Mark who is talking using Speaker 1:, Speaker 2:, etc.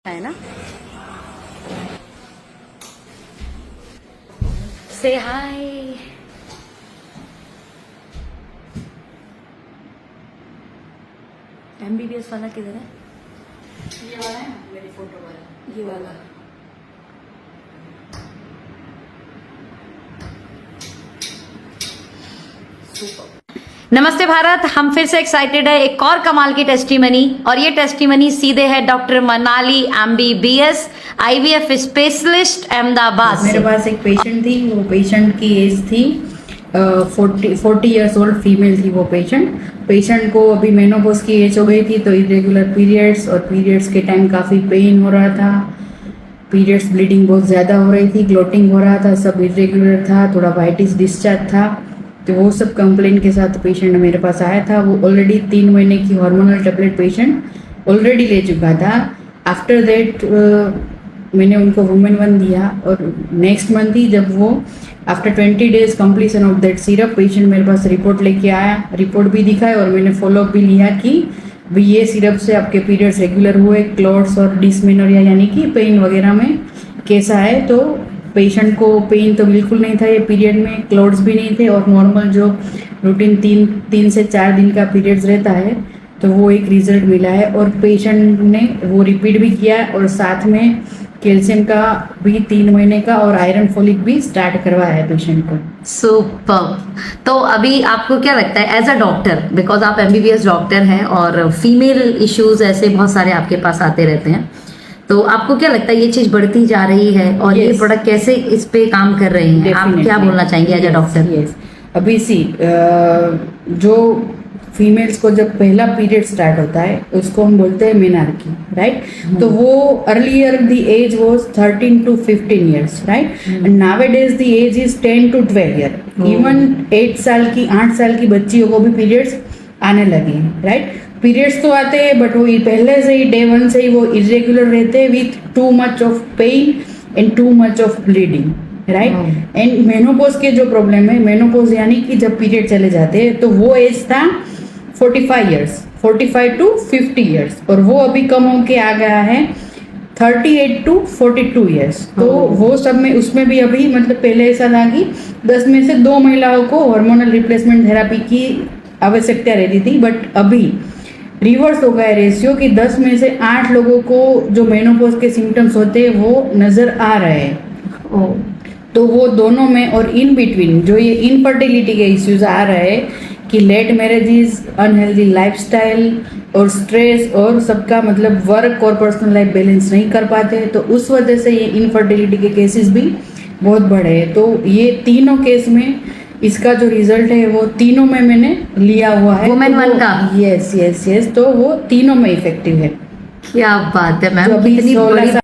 Speaker 1: है ना। से हाय। MBBS वाला किधर है?
Speaker 2: ये वाला है मेरी फोटो वाला।
Speaker 1: ये वाला। नमस्ते भारत, हम फिर से एक्साइटेड है एक और कमाल की टेस्टिमनी, और ये टेस्टिमनी सीधे है doctor Manali MBBS IVF specialist Ahmedabad
Speaker 2: मेरे
Speaker 1: से।
Speaker 2: पास एक पेशेंट थी, वो पेशेंट की एज थी 40 ईयर्स ओल्ड, फीमेल थी वो पेशेंट को अभी मेनोपॉज की एज हो गई थी, तो इरेगुलर पीरियड्स और पीरियड्स के टाइम काफ़ी पेन हो रहा था, पीरियड्स ब्लीडिंग बहुत ज़्यादा हो रही थी, ग्लोटिंग हो रहा था, सब इरेगुलर था, थोड़ा वाइटिस डिस्चार्ज था। तो वो सब कंप्लेन के साथ पेशेंट मेरे पास आया था। वो ऑलरेडी 3 महीने की हार्मोनल टेबलेट पेशेंट ऑलरेडी ले चुका था। आफ्टर दैट मैंने उनको वुमेन 1 दिया, और नेक्स्ट मंथ ही जब वो after 20 days completion of that syrup patient मेरे पास रिपोर्ट लेके आया, रिपोर्ट भी दिखाया और मैंने फॉलोअप भी लिया कि भाई ये सिरप से आपके पीरियड्स रेगुलर हुए, क्लॉट्स और डिसमेनोरिया यानी कि पेन वगैरह में कैसा है। तो पेशेंट को पेन तो बिल्कुल नहीं था ये पीरियड में, क्लॉट्स भी नहीं थे, और नॉर्मल जो रूटीन 3 से 4 दिन का पीरियड्स रहता है, तो वो एक रिजल्ट मिला है। और पेशेंट ने वो रिपीट भी किया, और साथ में कैल्शियम का भी 3 महीने का और आयरन फोलिक भी स्टार्ट करवाया है पेशेंट को।
Speaker 1: सुपर। तो अभी आपको क्या लगता है एज अ डॉक्टर, बिकॉज आप MBBS डॉक्टर हैं और फीमेल इश्यूज ऐसे बहुत सारे आपके पास आते रहते हैं, तो आपको क्या लगता है ये चीज बढ़ती जा रही है और ये प्रोडक्ट कैसे इस पे काम कर रहे हैं? आप क्या बोलना चाहेंगे एज अ डॉक्टर?
Speaker 2: यस, अभी जो फीमेल्स को जब पहला पीरियड स्टार्ट होता है उसको हम बोलते हैं मेनार्की, राइट? तो वो earlier the age was 13 to 15 years, right? And nowadays the age is 10 to 12 year. Even 8 साल की बच्चियों को भी पीरियड्स आने लगे, राइट? पीरियड्स तो आते हैं, बट वो पहले से ही डे 1 से ही वो इरेगुलर रहते हैं with too much of pain and too much of bleeding, right? And menopause के जो प्रॉब्लम है, मेनोपॉज यानी कि जब पीरियड चले जाते हैं, तो वो एज था 45 to 50 ईयर्स, और वो अभी कम होके आ गया है 38 to 42 ईयर्स। तो वो सब में उसमें भी अभी मतलब पहले ऐसा था कि 10 में से 2 महिलाओं को हार्मोनल रिप्लेसमेंट थेरेपी की आवश्यकता रहती थी, बट अभी रिवर्स हो गया रेशियो कि 10 में से 8 लोगों को जो मेनोपॉज के सिम्टम्स होते हैं वो नजर आ रहे हैं। तो वो दोनों में और इन बिटवीन जो ये इनफर्टिलिटी के इश्यूज आ रहे हैं कि लेट मैरिजेस, अनहेल्दी लाइफस्टाइल और स्ट्रेस और सबका मतलब वर्क और पर्सनल लाइफ बैलेंस नहीं कर पाते, तो उस वजह से ये इनफर्टिलिटी के केसेस भी बहुत बढ़े हैं। तो ये तीनों केस में इसका जो रिजल्ट है वो तीनों में मैंने लिया हुआ है,
Speaker 1: वुमेन 1 का।
Speaker 2: यस, तो वो तीनों में इफेक्टिव है।
Speaker 1: क्या बात है मैम,
Speaker 2: जो अभी
Speaker 1: कितनी
Speaker 2: 16
Speaker 1: बड़ी